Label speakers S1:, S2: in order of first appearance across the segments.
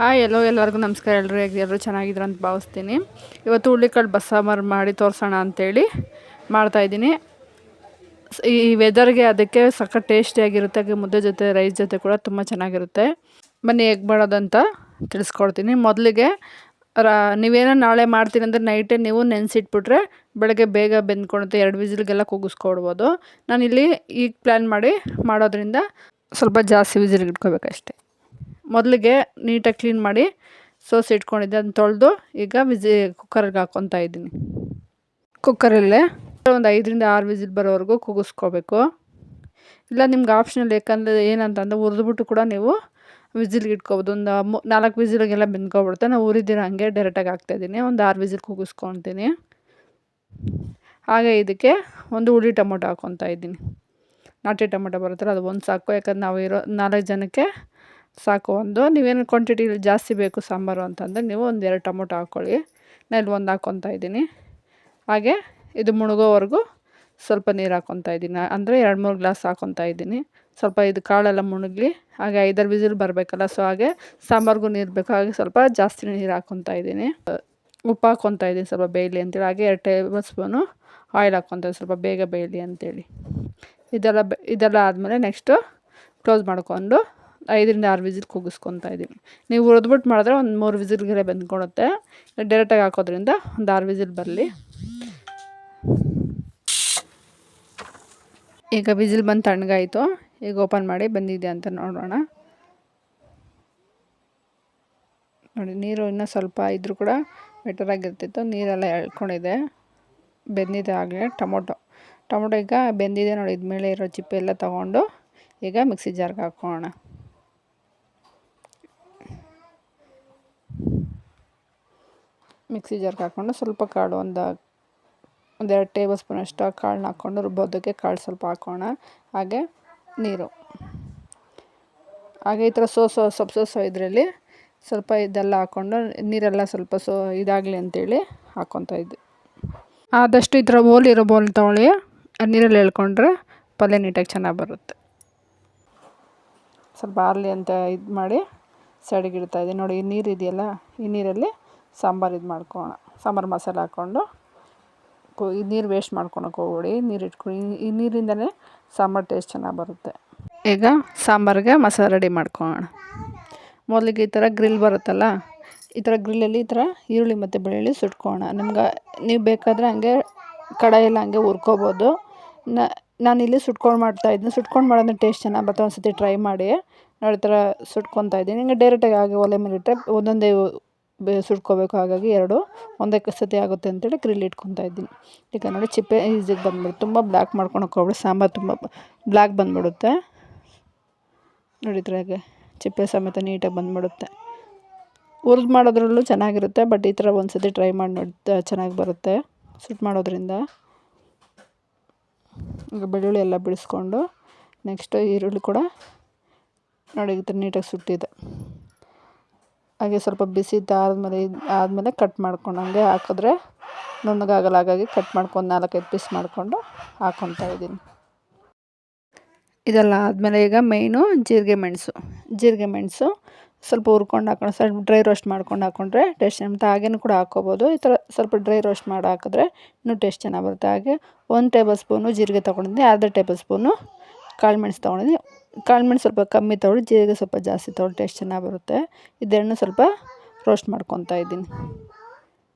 S1: Hi ಎಲ್ಲರಿಗೂ ನಮಸ್ಕಾರ. ಎಲ್ಲರೂ ಚೆನ್ನಾಗಿದ್ರು ಅಂತ ಭಾವಿಸ್ತೀನಿ. ಇವತ್ತು ಹುಳ್ಳಿಕಾಳು ಬಸ್ಸಾಂಬಾರು ಮಾಡಿ ತೋರಿಸೋಣ ಅಂಥೇಳಿ ಮಾಡ್ತಾಯಿದ್ದೀನಿ. ಈ ವೆದರ್ಗೆ ಅದಕ್ಕೆ ಸಖತ್ ಟೇಸ್ಟಿಯಾಗಿರುತ್ತೆ. ಮುದ್ದೆ ಜೊತೆ ರೈಸ್ ಜೊತೆ ಕೂಡ ತುಂಬ ಚೆನ್ನಾಗಿರುತ್ತೆ. ಬನ್ನಿ ಹೇಗೆ ಮಾಡೋದಂತ ತಿಳಿಸ್ಕೊಡ್ತೀನಿ. ಮೊದಲಿಗೆ ನೀವೇನೋ ನಾಳೆ ಮಾಡ್ತೀನಿ ಅಂದರೆ ನೈಟೇ ನೀವು ನೆನೆಸಿಟ್ಬಿಟ್ರೆ ಬೆಳಗ್ಗೆ ಬೇಗ ಬೆಂದ್ಕೊಳುತ್ತೆ. 2 ವಿಸಿಲ್ಗೆಲ್ಲ ಕೂಗಿಸ್ಕೊಡ್ಬೋದು. ನಾನಿಲ್ಲಿ ಈಗ ಪ್ಲ್ಯಾನ್ ಮಾಡೋದ್ರಿಂದ ಸ್ವಲ್ಪ ಜಾಸ್ತಿ ವಿಸಿಲ್ಗೆ ಇಟ್ಕೋಬೇಕಷ್ಟೆ. ಮೊದಲಿಗೆ ನೀಟಾಗಿ ಕ್ಲೀನ್ ಮಾಡಿ ಸೋಸಿ ಇಟ್ಕೊಂಡಿದ್ದೆ. ಅದನ್ನ ತೊಳೆದು ಈಗ ಕುಕ್ಕರ್ಗೆ ಹಾಕ್ಕೊತಾ ಇದ್ದೀನಿ. ಕುಕ್ಕರಲ್ಲೇ ಒಂದು 5ರಿಂದ 6 ವಿಸಿಲ್ ಬರೋವರೆಗೂ ಕೂಗಿಸ್ಕೋಬೇಕು. ಇಲ್ಲ ನಿಮ್ಗೆ ಆಪ್ಷನಲ್, ಯಾಕಂದರೆ ಏನಂತಂದರೆ ಹುರಿದ್ಬಿಟ್ಟು ಕೂಡ ನೀವು ವಿಸಿಲ್ಗೆ ಇಟ್ಕೊಬೋದು. ಒಂದು 4 ವಿಸಿಲ್ಗೆಲ್ಲ ಬೆಂದ್ಕೊಬಿಡುತ್ತೆ. ನಾವು ಹುರಿದಿರ ಹಂಗೆ ಡೈರೆಕ್ಟಾಗಿ ಹಾಕ್ತಾಯಿದ್ದೀನಿ. ಒಂದು 6 ವಿಸಿಲ್ ಕೂಗಿಸ್ಕೊತೀನಿ. ಹಾಗೆ ಇದಕ್ಕೆ ಒಂದು ಹುಳಿ ಟೊಮೊಟೊ ಹಾಕ್ಕೊತಾ ಇದ್ದೀನಿ. ನಾಟಿ ಟೊಮೊಟೊ ಬರುತ್ತಲ್ಲ ಅದು ಒಂದು ಸಾಕು, ಯಾಕಂದ್ರೆ ನಾವು ಇರೋ 4 ಜನಕ್ಕೆ ಸಾಕು. ನೀವೇನು ಕ್ವಾಂಟಿಟಿ ಜಾಸ್ತಿ ಬೇಕು ಸಾಂಬಾರು ಅಂತಂದರೆ ನೀವು ಒಂದು 2 ಟೊಮೊಟೊ ಹಾಕ್ಕೊಳ್ಳಿ. ನಾನು ಇಲ್ಲಿ 1 ಹಾಕ್ಕೊತಾ ಇದ್ದೀನಿ. ಹಾಗೆ ಇದು ಮುಳುಗೋವರೆಗೂ ಸ್ವಲ್ಪ ನೀರು ಹಾಕ್ಕೊತಾ ಇದ್ದೀನಿ. ಅಂದರೆ 2-3 ಗ್ಲಾಸ್ ಹಾಕ್ಕೊತಾ ಇದ್ದೀನಿ. ಸ್ವಲ್ಪ ಇದು ಕಾಳೆಲ್ಲ ಮುಳುಗಲಿ. ಹಾಗೆ 5-6 ವಿಸಿಲ್ ಬರಬೇಕಲ್ಲ, ಸೊ ಹಾಗೆ ಸಾಂಬಾರಿಗೂ ನೀರು ಬೇಕು. ಹಾಗೆ ಸ್ವಲ್ಪ ಜಾಸ್ತಿ ನೀರು ಹಾಕ್ಕೊತಾ ಇದ್ದೀನಿ. ಉಪ್ಪು ಹಾಕ್ಕೊತಾ ಇದ್ದೀನಿ ಸ್ವಲ್ಪ ಬೇಯಲಿ ಅಂತೇಳಿ. ಹಾಗೆ 2 ಟೇಬಲ್ ಸ್ಪೂನು ಆಯಿಲ್ ಹಾಕ್ಕೊತಾ ಇದ್ದೀನಿ ಸ್ವಲ್ಪ ಬೇಗ ಬೇಯಲಿ ಅಂತೇಳಿ. ಇದೆಲ್ಲ ಆದಮೇಲೆ ನೆಕ್ಸ್ಟು ಕ್ಲೋಸ್ ಮಾಡಿಕೊಂಡು 5ರಿಂದ 6 ವಿಸಿಲ್ ಕೂಗಿಸ್ಕೊತಾ ಇದ್ದೀನಿ. ನೀವು ಹುರಿದ್ಬಿಟ್ಟು ಮಾಡಿದ್ರೆ ಒಂದು 3 ವಿಸಿಲ್ಗೆಲ್ಲ ಬೆಂದ್ಕೊಳುತ್ತೆ. ಡೈರೆಕ್ಟಾಗಿ ಹಾಕೋದ್ರಿಂದ ಒಂದು 6 ವಿಸಿಲ್ ಬರಲಿ. ಈಗ ವಿಸಿಲ್ ಬಂದು ತಣ್ಣಗಾಯಿತು. ಈಗ ಓಪನ್ ಮಾಡಿ ಬಂದಿದೆ ಅಂತ ನೋಡೋಣ. ನೋಡಿ, ನೀರು ಇನ್ನೂ ಸ್ವಲ್ಪ ಇದ್ದರೂ ಕೂಡ ಬೆಟರಾಗಿರ್ತಿತ್ತು. ನೀರೆಲ್ಲ ಎಳ್ಕೊಂಡಿದೆ, ಬೆಂದಿದೆ. ಆಗಲೇ ಟೊಮೊಟೊ ಈಗ ಬೆಂದಿದೆ ನೋಡಿ. ಇದ್ಮೇಲೆ ಇರೋ ಚಿಪ್ಪೆ ಎಲ್ಲ ತೊಗೊಂಡು ಈಗ ಮಿಕ್ಸಿ ಜಾರ್ಗೆ ಹಾಕೋಣ. ಮಿಕ್ಸಿ ಜಾರ್ಗೆ ಹಾಕ್ಕೊಂಡು ಸ್ವಲ್ಪ ಕಾಳು ಒಂದು 2 ಟೇಬಲ್ ಸ್ಪೂನ್ ಅಷ್ಟು ಕಾಳನ್ನ ಹಾಕ್ಕೊಂಡು ರುಬ್ಬೋದಕ್ಕೆ ಕಾಳು ಸ್ವಲ್ಪ ಹಾಕೋಣ. ಹಾಗೆ ನೀರು, ಹಾಗೆ ಈ ಥರ ಸೋಸೋ ಇದರಲ್ಲಿ ಸ್ವಲ್ಪ ಇದೆಲ್ಲ ಹಾಕ್ಕೊಂಡು ನೀರೆಲ್ಲ ಸ್ವಲ್ಪ ಇದಾಗಲಿ ಅಂತೇಳಿ ಹಾಕ್ಕೊತಾ ಇದ್ದೆ. ಆದಷ್ಟು ಈ ಥರ ಇರೋ ಬೋಲ್ ತೊಗೊಳ್ಳಿ. ನೀರಲ್ಲಿ ಎಳ್ಕೊಂಡ್ರೆ ಪಲ್ಯ ನೀಟಾಗಿ ಚೆನ್ನಾಗಿ ಬರುತ್ತೆ. ಸ್ವಲ್ಪ ಆರಲಿ ಅಂತ ಇದು ಮಾಡಿ ಸೈಡಿಗೆ ಇಡ್ತಾಯಿದ್ದೀನಿ. ನೋಡಿ, ಈ ನೀರು ಇದೆಯಲ್ಲ, ಈ ನೀರಲ್ಲಿ ಸಾಂಬಾರು ಮಾಡ್ಕೊಳ್ಳೋಣ. ಸಾಂಬಾರು ಮಸಾಲೆ ಹಾಕ್ಕೊಂಡು ಈ ನೀರು ವೇಸ್ಟ್ ಮಾಡ್ಕೊಳಕ್ಕೆ ಹೋಗ್ಬೇಡಿ. ನೀರು ಇಟ್ಕೊಳ್ಳಿ. ಈ ನೀರಿಂದಲೇ ಸಾಂಬಾರು ಟೇಸ್ಟ್ ಚೆನ್ನಾಗಿ ಬರುತ್ತೆ. ಈಗ ಸಾಂಬಾರಿಗೆ ಮಸಾಲೆ ರೆಡಿ ಮಾಡ್ಕೊಳ್ಳೋಣ. ಮೊದಲಿಗೆ ಈ ಥರ ಗ್ರಿಲ್ ಬರುತ್ತಲ್ಲ, ಈ ಥರ ಗ್ರಿಲ್ಲಲ್ಲಿ ಈ ಥರ ಈರುಳ್ಳಿ ಮತ್ತು ಬೆಳ್ಳುಳ್ಳಿ ಸುಟ್ಕೊಳ್ಳೋಣ. ನೀವು ಬೇಕಾದರೆ ಹಂಗೆ ಕಡಾಯೆಲ್ಲ ಹಂಗೆ ಹುರ್ಕೋಬೋದು. ನಾನಿಲ್ಲಿ ಸುಟ್ಕೊಂಡು ಮಾಡ್ತಾಯಿದ್ದೀನಿ. ಸುಟ್ಕೊಂಡು ಮಾಡೋದ್ರೆ ಟೇಸ್ಟ್ ಚೆನ್ನಾಗಿ ಬರುತ್ತೆ. ಒಂದು ಸತಿ ಟ್ರೈ ಮಾಡಿ. ನೋಡಿ, ಈ ಥರ ಸುಟ್ಕೊತಾ ಇದ್ದೀನಿ. ಹಿಂಗೆ ಡೈರೆಕ್ಟಾಗಿ ಹಾಗೆ ಒಲೆ ಮೇಲೆ ಇಟ್ಟರೆ ಒಂದೊಂದೇ ಸುಟ್ಕೋಬೇಕು. ಹಾಗಾಗಿ 2 ಒಂದೇ ಸತಿ ಆಗುತ್ತೆ ಅಂತೇಳಿ ಗ್ರಿಲ್ ಇಟ್ಕೊತಾ ಇದ್ದೀನಿ. ಈಗ ನೋಡಿ, ಚಿಪ್ಪೆ ಈಸಿಗೆ ಬಂದ್ಬಿಡುತ್ತೆ. ತುಂಬ ಬ್ಲ್ಯಾಕ್ ಮಾಡ್ಕೊಳಕ್ಕೆ ಹೋಗ್ಬಿಡಿ, ಸಾಂಬಾರು ತುಂಬ ಬ್ಲ್ಯಾಕ್ ಬಂದುಬಿಡುತ್ತೆ. ನೋಡಿ, ಈ ಥರ ಚಿಪ್ಪೆ ಸಮೇತ ನೀಟಾಗಿ ಬಂದುಬಿಡುತ್ತೆ. ಹುರಿದು ಮಾಡೋದ್ರಲ್ಲೂ ಚೆನ್ನಾಗಿರುತ್ತೆ, ಬಟ್ ಈ ಥರ ಒಂದು ಸತಿ ಟ್ರೈ ಮಾಡಿ ನೋಡಿ, ಚೆನ್ನಾಗಿ ಬರುತ್ತೆ ಸುಟ್ಟು ಮಾಡೋದ್ರಿಂದ. ಈಗ ಬೆಳ್ಳುಳ್ಳಿ ಎಲ್ಲ ಬಿಡಿಸ್ಕೊಂಡು ನೆಕ್ಸ್ಟು ಈರುಳ್ಳಿ ಕೂಡ ನೋಡಿ ಈ ಥರ ನೀಟಾಗಿ ಸುಟ್ಟಿದೆ. ಹಾಗೆ ಸ್ವಲ್ಪ ಬಿಸಿ ಆದಮೇಲೆ ಕಟ್ ಮಾಡ್ಕೊಂಡು ಹಂಗೆ ಹಾಕಿದ್ರೆ ನುಣ್ಣಗಾಗಲ್ಲ. ಹಾಗಾಗಿ ಕಟ್ ಮಾಡ್ಕೊಂಡು 4-5 ಪೀಸ್ ಮಾಡಿಕೊಂಡು ಹಾಕ್ಕೊತಾ ಇದ್ದೀನಿ. ಇದೆಲ್ಲ ಆದಮೇಲೆ ಈಗ ಮೇಯ್ನು ಜೀರಿಗೆ ಮೆಣಸು ಸ್ವಲ್ಪ ಹುರ್ಕೊಂಡು ಹಾಕೊಂಡು ಸ್ವಲ್ಪ ಡ್ರೈ ರೋಸ್ಟ್ ಮಾಡ್ಕೊಂಡು ಹಾಕ್ಕೊಂಡ್ರೆ ಟೇಸ್ಟ್ ಅಂತ. ಹಾಗೇನು ಕೂಡ ಹಾಕ್ಕೋಬೋದು. ಈ ಥರ ಸ್ವಲ್ಪ ಡ್ರೈ ರೋಸ್ಟ್ ಮಾಡಿ ಹಾಕಿದ್ರೆ ಇನ್ನೂ ಟೇಸ್ಟ್ ಚೆನ್ನಾಗಿ ಬರುತ್ತೆ. ಹಾಗೆ 1 ಟೇಬಲ್ ಸ್ಪೂನು ಜೀರಿಗೆ ತೊಗೊಂಡಿದ್ದೆ. 1/2 ಟೇಬಲ್ ಸ್ಪೂನು ಕಾಳುಮೆಣಸು ತೊಗೊಂಡಿದ್ದೆ. ಕಾಳುಮೆಣಸು ಸ್ವಲ್ಪ ಕಮ್ಮಿ ತೊಗೊಳ್ಳಿ, ಜೀರಿಗೆ ಸ್ವಲ್ಪ ಜಾಸ್ತಿ ತೊಗೊಳ್ಳಿ, ಟೇಸ್ಟ್ ಚೆನ್ನಾಗಿ ಬರುತ್ತೆ. ಇದೆರಡನ್ನೂ ಸ್ವಲ್ಪ ರೋಸ್ಟ್ ಮಾಡ್ಕೊತಾ ಇದ್ದೀನಿ.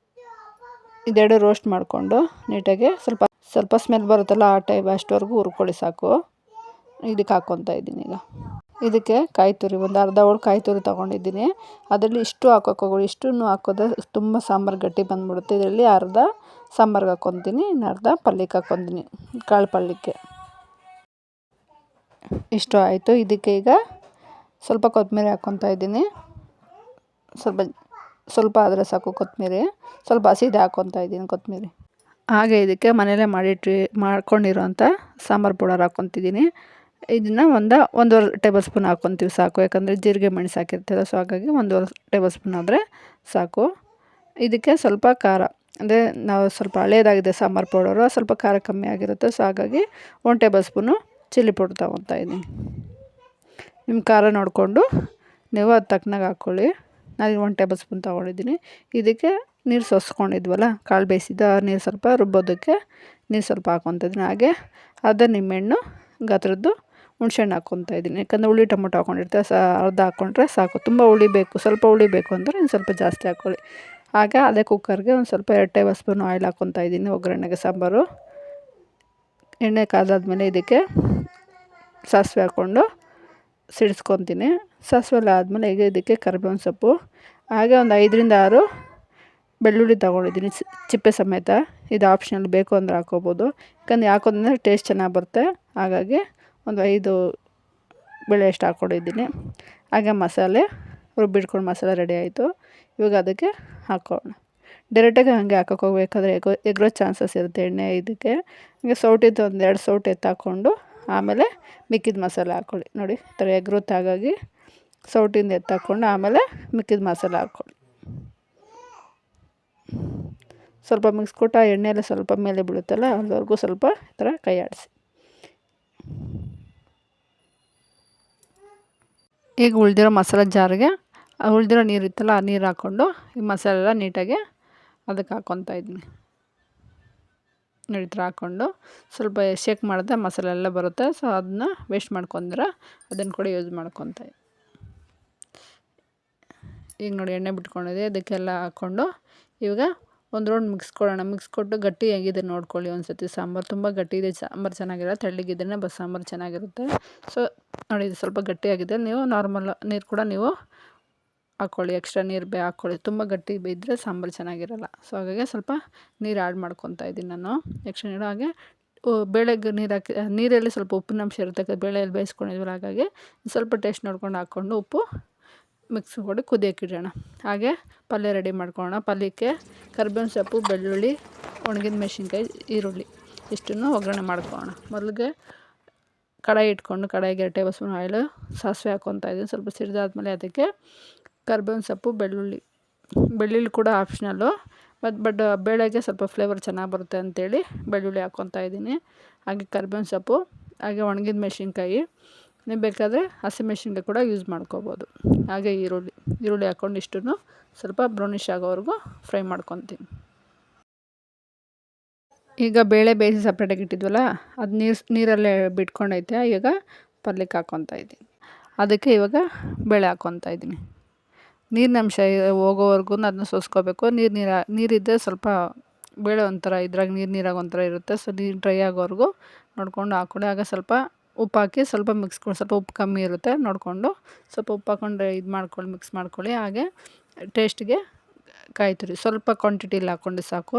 S1: ಇದೆರಡು ರೋಸ್ಟ್ ಮಾಡಿಕೊಂಡು ನೀಟಾಗಿ ಸ್ವಲ್ಪ ಸ್ಮೆಲ್ ಬರುತ್ತಲ್ಲ, ಆ ಟೈಪ್ ಅಷ್ಟವರೆಗೂ ಹುರ್ಕೊಳ್ಳಿ ಸಾಕು. ಇದಕ್ಕೆ ಹಾಕ್ಕೊತಾ ಇದ್ದೀನಿ. ಈಗ ಇದಕ್ಕೆ ಕಾಯಿ ತುರಿ ಒಂದು ಅರ್ಧ ಹೋಳು ಕಾಯಿ ತುರಿ ತೊಗೊಂಡಿದ್ದೀನಿ. ಅದರಲ್ಲಿ ಇಷ್ಟು ಹಾಕೋಕೆ ಹೋಗೋಳಿ. ಇಷ್ಟನ್ನು ಹಾಕೋದ್ರೆ ತುಂಬ ಸಾಂಬಾರು ಗಟ್ಟಿ ಬಂದುಬಿಡುತ್ತೆ. ಇದರಲ್ಲಿ ಅರ್ಧ ಸಾಂಬಾರಿಗೆ ಹಾಕ್ಕೊತೀನಿ, ಇನ್ನು ಅರ್ಧ ಪಲ್ಯಕ್ಕೆ ಹಾಕ್ಕೊತೀನಿ, ಕಾಳು ಪಲ್ಯಕ್ಕೆ. ಇಷ್ಟು ಆಯಿತು. ಇದಕ್ಕೆ ಈಗ ಸ್ವಲ್ಪ ಕೊತ್ತಂಬರಿ ಹಾಕ್ಕೊತಾ ಇದ್ದೀನಿ. ಸ್ವಲ್ಪ ಆದರೆ ಸಾಕು ಕೊತ್ತಂಬರಿ. ಸ್ವಲ್ಪ ಹಸಿದು ಹಾಕ್ಕೊತಾ ಇದ್ದೀನಿ ಕೊತ್ತಂಬರಿ. ಹಾಗೆ ಇದಕ್ಕೆ ಮನೆಯಲ್ಲೇ ಮಾಡ್ಕೊಂಡಿರೋಂಥ ಸಾಂಬಾರು ಪೌಡರ್ ಹಾಕ್ಕೊತಿದ್ದೀನಿ. ಇದನ್ನು 1.5 ಟೇಬಲ್ ಸ್ಪೂನ್ ಹಾಕ್ಕೊತೀವಿ ಸಾಕು. ಯಾಕಂದರೆ ಜೀರಿಗೆ ಮೆಣಸು ಹಾಕಿರ್ತೀರ, ಸೊ ಹಾಗಾಗಿ 1.5 ಟೇಬಲ್ ಸ್ಪೂನ್ ಆದರೆ ಸಾಕು. ಇದಕ್ಕೆ ಸ್ವಲ್ಪ ಖಾರ, ಅಂದರೆ ನಾವು ಸ್ವಲ್ಪ ಹಳೇದಾಗಿದೆ ಸಾಂಬಾರು ಪೌಡರು, ಸ್ವಲ್ಪ ಖಾರ ಕಮ್ಮಿ ಆಗಿರುತ್ತೆ. ಸೊ ಹಾಗಾಗಿ 1 ಟೇಬಲ್ ಸ್ಪೂನು ಚಿಲ್ಲಿ ಪೌಡ್ರ್ ತೊಗೊತಾ ಇದ್ದೀನಿ. ನಿಮ್ಮ ಖಾರ ನೋಡಿಕೊಂಡು ನೀವು ಅದು ತಕ್ಕನಾಗಿ ಹಾಕ್ಕೊಳ್ಳಿ. ನಾನು 1 ಟೇಬಲ್ ಸ್ಪೂನ್ ತೊಗೊಂಡಿದ್ದೀನಿ. ಇದಕ್ಕೆ ನೀರು ಸೋಸ್ಕೊಂಡಿದ್ವಲ್ಲ, ಕಾಳು ಬೇಯಿಸಿದ್ದ ನೀರು ಸ್ವಲ್ಪ ರುಬ್ಬೋದಕ್ಕೆ ನೀರು ಸ್ವಲ್ಪ ಹಾಕ್ಕೊತಿದ್ದೀನಿ. ಹಾಗೆ ಅರ್ಧ ನಿಂಬೆಹಣ್ಣು ಗಾತ್ರದ್ದು ಹುಣ್ಸೆಹಣ್ಣು ಹಾಕ್ಕೊತಾಯಿದ್ದೀನಿ. ಯಾಕಂದರೆ ಹುಳಿ ಟೊಮೊಟೊ ಹಾಕ್ಕೊಂಡಿರ್ತೀವಿ, ಅರ್ಧ ಹಾಕ್ಕೊಂಡ್ರೆ ಸಾಕು. ತುಂಬ ಹುಳಿ ಬೇಕು, ಸ್ವಲ್ಪ ಹುಳಿ ಬೇಕು ಅಂದರೆ ಇನ್ನು ಸ್ವಲ್ಪ ಜಾಸ್ತಿ ಹಾಕ್ಕೊಳ್ಳಿ. ಆಗ ಅದೇ ಕುಕ್ಕರ್ಗೆ ಒಂದು ಸ್ವಲ್ಪ 2 ಟೇಬಲ್ ಸ್ಪೂನ್ ಆಯಿಲ್ ಹಾಕ್ಕೊತಾಯಿದ್ದೀನಿ ಒಗ್ಗರಣೆಗೆ. ಸಾಂಬಾರು ಎಣ್ಣೆ ಕಾದಾದ್ಮೇಲೆ ಇದಕ್ಕೆ ಸಾಸಿವೆ ಹಾಕ್ಕೊಂಡು ಸಿಡಿಸ್ಕೊತೀನಿ. ಸಾಸಿವೆ ಎಲ್ಲ ಆದಮೇಲೆ ಈಗ ಇದಕ್ಕೆ ಕರಿಬೇವಿನ ಸೊಪ್ಪು, ಹಾಗೆ ಒಂದು 5ರಿಂದ 6 ಬೆಳ್ಳುಳ್ಳಿ ತೊಗೊಂಡಿದ್ದೀನಿ ಚಿಪ್ಪೆ ಸಮೇತ. ಇದು ಆಪ್ಷನಲ್, ಬೇಕು ಅಂದರೆ ಹಾಕ್ಕೋಬೋದು. ಯಾಕಂದರೆ ಹಾಕೋದ್ರಿಂದ ಟೇಸ್ಟ್ ಚೆನ್ನಾಗಿ ಬರುತ್ತೆ. ಹಾಗಾಗಿ ಒಂದು 5 ಬೆಳೆ ಅಷ್ಟು ಹಾಕ್ಕೊಂಡಿದ್ದೀನಿ. ಹಾಗೆ ಮಸಾಲೆ ರುಬ್ಬಿಟ್ಕೊಂಡು ಮಸಾಲೆ ರೆಡಿ ಆಯಿತು. ಇವಾಗ ಅದಕ್ಕೆ ಹಾಕೋಣ. ಡೈರೆಕ್ಟಾಗಿ ಹಾಗೆ ಹಾಕೋಕೆ ಹೋಗ್ಬೇಕಾದ್ರೆ ಎಗರೋ ಚಾನ್ಸಸ್ ಇರುತ್ತೆ ಎಣ್ಣೆ. ಇದಕ್ಕೆ ಹಂಗೆ ಸೌಟಿದ್ದು ಒಂದು 2 ಸೌಟು ಎತ್ತಾಕ್ಕೊಂಡು ಆಮೇಲೆ ಮಿಕ್ಕಿದ ಮಸಾಲೆ ಹಾಕ್ಕೊಳ್ಳಿ. ನೋಡಿ ಈ ಥರ ಎಗ್ರುತ್ತೆ. ಹಾಗಾಗಿ ಸೌಟಿಂದ ಎತ್ತಾಕ್ಕೊಂಡು ಆಮೇಲೆ ಮಿಕ್ಕಿದ ಮಸಾಲೆ ಹಾಕ್ಕೊಳ್ಳಿ. ಸ್ವಲ್ಪ ಮಿಕ್ಸ್ ಕೊಟ್ಟು ಆ ಎಣ್ಣೆಲ್ಲ ಸ್ವಲ್ಪ ಮೇಲೆ ಬೀಳುತ್ತಲ್ಲ, ಅಲ್ಲಿವರೆಗೂ ಸ್ವಲ್ಪ ಈ ಥರ ಕೈ ಆಡಿಸಿ. ಈಗ ಉಳಿದಿರೋ ಮಸಾಲೆ ಜಾರಿಗೆ ಉಳಿದಿರೋ ನೀರಿತ್ತಲ್ಲ, ಆ ನೀರು ಹಾಕ್ಕೊಂಡು ಈ ಮಸಾಲೆ ಎಲ್ಲ ನೀಟಾಗಿ ಅದಕ್ಕೆ ಹಾಕ್ಕೊತಾಯಿದ್ದೀನಿ. ನೋಡಿ ಈ ಥರ ಹಾಕ್ಕೊಂಡು ಸ್ವಲ್ಪ ಶೇಕ್ ಮಾಡಿದ್ರೆ ಮಸಾಲೆ ಎಲ್ಲ ಬರುತ್ತೆ. ಸೊ ಅದನ್ನ ವೇಸ್ಟ್ ಮಾಡ್ಕೊಂಡ್ರೆ ಅದನ್ನು ಕೂಡ ಯೂಸ್ ಮಾಡ್ಕೊತಾಯಿದ್ದೀನಿ. ಈಗ ನೋಡಿ ಎಣ್ಣೆ ಬಿಟ್ಕೊಂಡಿದೆ, ಅದಕ್ಕೆಲ್ಲ ಹಾಕ್ಕೊಂಡು ಇವಾಗ ಒಂದು ರೌಂಡ್ ಮಿಕ್ಸ್ ಕೊಡೋಣ. ಮಿಕ್ಸ್ ಕೊಟ್ಟು ಗಟ್ಟಿ ಆಗಿದೆ ನೋಡ್ಕೊಳ್ಳಿ ಒಂದು ಸತಿ. ಸಾಂಬಾರು ತುಂಬ ಗಟ್ಟಿ ಇದೆ, ಸಾಂಬಾರು ಚೆನ್ನಾಗಿಲ್ಲ. ತೆಳ್ಳಗಿದ್ರೆ ಸಾಂಬಾರು ಚೆನ್ನಾಗಿರುತ್ತೆ. ಸೊ ನೋಡಿ ಇದು ಸ್ವಲ್ಪ ಗಟ್ಟಿಯಾಗಿದೆ. ನೀವು ನಾರ್ಮಲ್ ನೀರು ಕೂಡ ನೀವು ಹಾಕ್ಕೊಳ್ಳಿ, ಎಕ್ಸ್ಟ್ರಾ ನೀರು ಹಾಕ್ಕೊಳ್ಳಿ. ತುಂಬ ಗಟ್ಟಿ ಇದ್ದರೆ ಸಾಂಬಾರು ಚೆನ್ನಾಗಿರಲ್ಲ. ಸೊ ಹಾಗಾಗಿ ಸ್ವಲ್ಪ ನೀರು ಆ್ಯಡ್ ಮಾಡ್ಕೊತಾಯಿದ್ದೀನಿ ನಾನು, ಎಕ್ಸ್ಟ್ರಾ ನೀರು. ಹಾಗೆ ಬೇಳೆಗೆ ನೀರು ಹಾಕಿ, ನೀರಲ್ಲಿ ಸ್ವಲ್ಪ ಉಪ್ಪಿನಂಶ ಇರುತ್ತೆ, ಬೇಳೆಯಲ್ಲಿ ಬೇಯಿಸ್ಕೊಂಡಿದ್ವಲ್ಲ. ಹಾಗಾಗಿ ಸ್ವಲ್ಪ ಟೇಸ್ಟ್ ನೋಡ್ಕೊಂಡು ಹಾಕ್ಕೊಂಡು ಉಪ್ಪು ಮಿಕ್ಸ್ ಮಾಡಿ ಕುದಿಯೋಕೆ ಇಡೋಣ. ಹಾಗೆ ಪಲ್ಯ ರೆಡಿ ಮಾಡ್ಕೊಳ್ಳೋಣ. ಪಲ್ಯಕ್ಕೆ ಕರಿಬೇವಿನ ಸೊಪ್ಪು, ಬೆಳ್ಳುಳ್ಳಿ, ಒಣಗಿದ ಮೆಣಸಿನ್ಕಾಯಿ, ಈರುಳ್ಳಿ ಇಷ್ಟನ್ನು ಒಗ್ಗರಣೆ ಮಾಡ್ಕೊಳ್ಳೋಣ. ಮೊದಲಿಗೆ ಕಡಾಯಿ ಇಟ್ಕೊಂಡು ಕಡಾಯಿಗೆ 2 ಟೇಬಲ್ ಸ್ಪೂನ್ ಆಯಿಲು, ಸಾಸಿವೆ ಹಾಕ್ಕೊತಾಯಿದ್ದೀನಿ. ಸ್ವಲ್ಪ ಸಿಡಿದಾದ್ಮೇಲೆ ಅದಕ್ಕೆ ಕರಿಬೇವಿನ ಸೊಪ್ಪು, ಬೆಳ್ಳುಳ್ಳಿ ಕೂಡ ಆಪ್ಷನಲ್ಲು, ಬಟ್ ಬೇಳೆಗೆ ಸ್ವಲ್ಪ ಫ್ಲೇವರ್ ಚೆನ್ನಾಗಿ ಬರುತ್ತೆ ಅಂಥೇಳಿ ಬೆಳ್ಳುಳ್ಳಿ ಹಾಕ್ಕೊತಾಯಿದ್ದೀನಿ. ಹಾಗೆ ಕರಿಬೇವಿನ ಸೊಪ್ಪು, ಹಾಗೆ ಒಣಗಿದ ಮೆಣಸಿನ್ಕಾಯಿ, ನೀವು ಬೇಕಾದರೆ ಹಸಿಮೆಣಸಿನ್ಕಾಯಿ ಕೂಡ ಯೂಸ್ ಮಾಡ್ಕೋಬೋದು. ಹಾಗೆ ಈರುಳ್ಳಿ ಹಾಕ್ಕೊಂಡು ಇಷ್ಟನ್ನು ಸ್ವಲ್ಪ ಬ್ರೌನಿಷ್ ಆಗೋವರೆಗೂ ಫ್ರೈ ಮಾಡ್ಕೊತೀನಿ. ಈಗ ಬೇಳೆ ಬೇಯಿಸಿ ಸಪ್ರೇಟಾಗಿ ಇಟ್ಟಿದ್ವಲ್ಲ, ಅದು ನೀರಲ್ಲೇ ಬಿಟ್ಕೊಂಡೈತೆ. ಈಗ ಪಲ್ಯಕ್ಕೆ ಹಾಕ್ಕೊತಾಯಿದ್ದೀನಿ. ಅದಕ್ಕೆ ಇವಾಗ ಬೇಳೆ ಹಾಕ್ಕೊತಾಯಿದ್ದೀನಿ. ನೀರಿನ ಅಂಶ ಹೋಗೋವರೆಗೂ ಅದನ್ನ ಸೋಸ್ಕೋಬೇಕು. ನೀರಿದ್ದರೆ ಸ್ವಲ್ಪ ಬೇಳೆ ಒಂಥರ ಇದ್ರಾಗ ನೀರಾಗಿ ಒಂಥರ ಇರುತ್ತೆ. ಸೊ ನೀರು ಡ್ರೈ ಆಗೋವರೆಗೂ ನೋಡ್ಕೊಂಡು ಹಾಕ್ಕೊಳ್ಳಿ. ಆಗ ಸ್ವಲ್ಪ ಉಪ್ಪು ಹಾಕಿ ಸ್ವಲ್ಪ ಮಿಕ್ಸ್ ಮಾಡಿ, ಸ್ವಲ್ಪ ಉಪ್ಪು ಕಮ್ಮಿ ಇರುತ್ತೆ ನೋಡಿಕೊಂಡು ಸ್ವಲ್ಪ ಉಪ್ಪು ಹಾಕ್ಕೊಂಡು ಇದು ಮಾಡ್ಕೊಳ್ಳಿ, ಮಿಕ್ಸ್ ಮಾಡ್ಕೊಳ್ಳಿ. ಹಾಗೆ ಟೇಸ್ಟಿಗೆ ಕಾಯಿ ತುರಿ ಸ್ವಲ್ಪ ಕ್ವಾಂಟಿಟಿಲಿ ಹಾಕ್ಕೊಂಡ್ರೆ ಸಾಕು.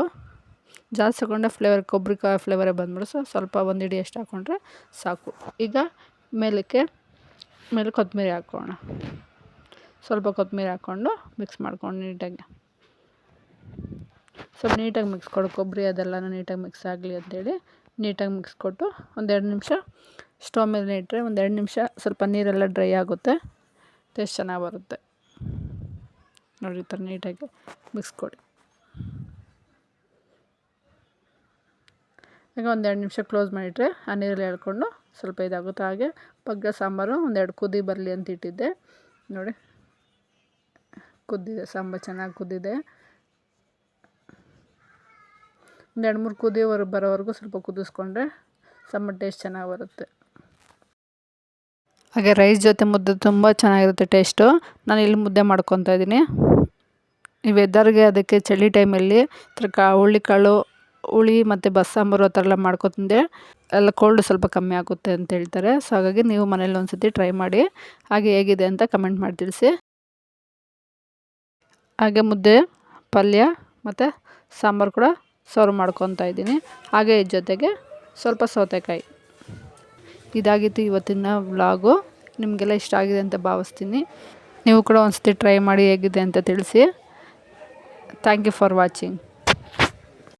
S1: ಜಾಸ್ತಿ ಹಾಕ್ಕೊಂಡ್ರೆ ಕೊಬ್ಬರಿ ಫ್ಲೇವರೇ ಬಂದ್ಬಿಡು. ಸೊ ಸ್ವಲ್ಪ 1 ಹಿಡಿ ಅಷ್ಟು ಹಾಕ್ಕೊಂಡ್ರೆ ಸಾಕು. ಈಗ ಮೇಲೆ ಕೊತ್ತಂಬರಿ ಹಾಕೋಣ. ಸ್ವಲ್ಪ ಕೊತ್ತಂಬರಿ ಹಾಕ್ಕೊಂಡು ಮಿಕ್ಸ್ ಮಾಡ್ಕೊಂಡು ನೀಟಾಗಿ ಸ್ವಲ್ಪ ನೀಟಾಗಿ ಮಿಕ್ಸ್ ಕೊಡು. ಕೊಬ್ಬರಿ ಅದೆಲ್ಲನೂ ನೀಟಾಗಿ ಮಿಕ್ಸ್ ಆಗಲಿ ಅಂಥೇಳಿ ನೀಟಾಗಿ ಮಿಕ್ಸ್ ಕೊಟ್ಟು ಒಂದು 2 ನಿಮಿಷ ಸ್ಟವ್ ಮೇಲೆ ಇಟ್ಟರೆ ಒಂದು 2 ನಿಮಿಷ ಸ್ವಲ್ಪ ನೀರೆಲ್ಲ ಡ್ರೈ ಆಗುತ್ತೆ, ಟೇಸ್ಟ್ ಚೆನ್ನಾಗಿ ಬರುತ್ತೆ. ನೋಡಿ ಈ ಥರ ನೀಟಾಗಿ ಮಿಕ್ಸ್ ಕೊಡಿ. ಈಗ ಒಂದು 2 ನಿಮಿಷ ಕ್ಲೋಸ್ ಮಾಡಿಟ್ರೆ ಆ ನೀರಲ್ಲಿ ಎಳ್ಕೊಂಡು ಸ್ವಲ್ಪ ಇದಾಗುತ್ತೆ. ಹಾಗೆ ಪಗ್ಗ ಸಾಂಬಾರು ಒಂದು 2 ಕುದಿ ಬರಲಿ ಅಂತ ಇಟ್ಟಿದ್ದೆ. ನೋಡಿ ಕುದ್ದಿದೆ, ಸಾಂಬಾರು ಚೆನ್ನಾಗಿ ಕುದ್ದಿದೆ. ಒಂದು 2-3 ಕುದಿ ಬರೋವರೆಗೂ ಸ್ವಲ್ಪ ಕುದಿಸ್ಕೊಂಡ್ರೆ ಸಾಂಬಾರು ಟೇಸ್ಟ್ ಚೆನ್ನಾಗಿ ಬರುತ್ತೆ. ಹಾಗೆ ರೈಸ್ ಜೊತೆ ಮುದ್ದೆ ತುಂಬ ಚೆನ್ನಾಗಿರುತ್ತೆ ಟೇಸ್ಟು. ನಾನು ಇಲ್ಲಿ ಮುದ್ದೆ ಮಾಡ್ಕೊತಾಯಿದ್ದೀನಿ. ಈ ವೆದರ್ಗೆ ಅದಕ್ಕೆ ಚಳಿ ಟೈಮಲ್ಲಿ ಹುರುಳಿಕಾಳು, ಹುಳಿ ಮತ್ತು ಬಸ್ಸಾಂಬಾರು ಆ ಥರ ಎಲ್ಲ ಮಾಡ್ಕೊತಿಂದೆ ಎಲ್ಲ ಕೋಲ್ಡ್ ಸ್ವಲ್ಪ ಕಮ್ಮಿ ಆಗುತ್ತೆ ಅಂತ ಹೇಳ್ತಾರೆ. ಸೊ ಹಾಗಾಗಿ ನೀವು ಮನೇಲಿ ಒಂದು ಸತಿ ಟ್ರೈ ಮಾಡಿ, ಹಾಗೆ ಹೇಗಿದೆ ಅಂತ ಕಮೆಂಟ್ ಮಾಡಿ ತಿಳಿಸಿ. ಹಾಗೆ ಮುದ್ದೆ, ಪಲ್ಯ ಮತ್ತು ಸಾಂಬಾರು ಕೂಡ ಸರ್ವ್ ಮಾಡ್ಕೊತಾಯಿದ್ದೀನಿ. ಹಾಗೆ ಇದ್ರ ಜೊತೆಗೆ ಸ್ವಲ್ಪ ಸೌತೆಕಾಯಿ. ಇದಾಗಿತ್ತು ಇವತ್ತಿನ ವ್ಲಾಗು. ನಿಮಗೆಲ್ಲ ಇಷ್ಟ ಆಗಿದೆ ಅಂತ ಭಾವಿಸ್ತೀನಿ. ನೀವು ಕೂಡ ಒಂದು ಸತಿ ಟ್ರೈ ಮಾಡಿ ಹೇಗಿದೆ ಅಂತ ತಿಳಿಸಿ. Thank you for watching.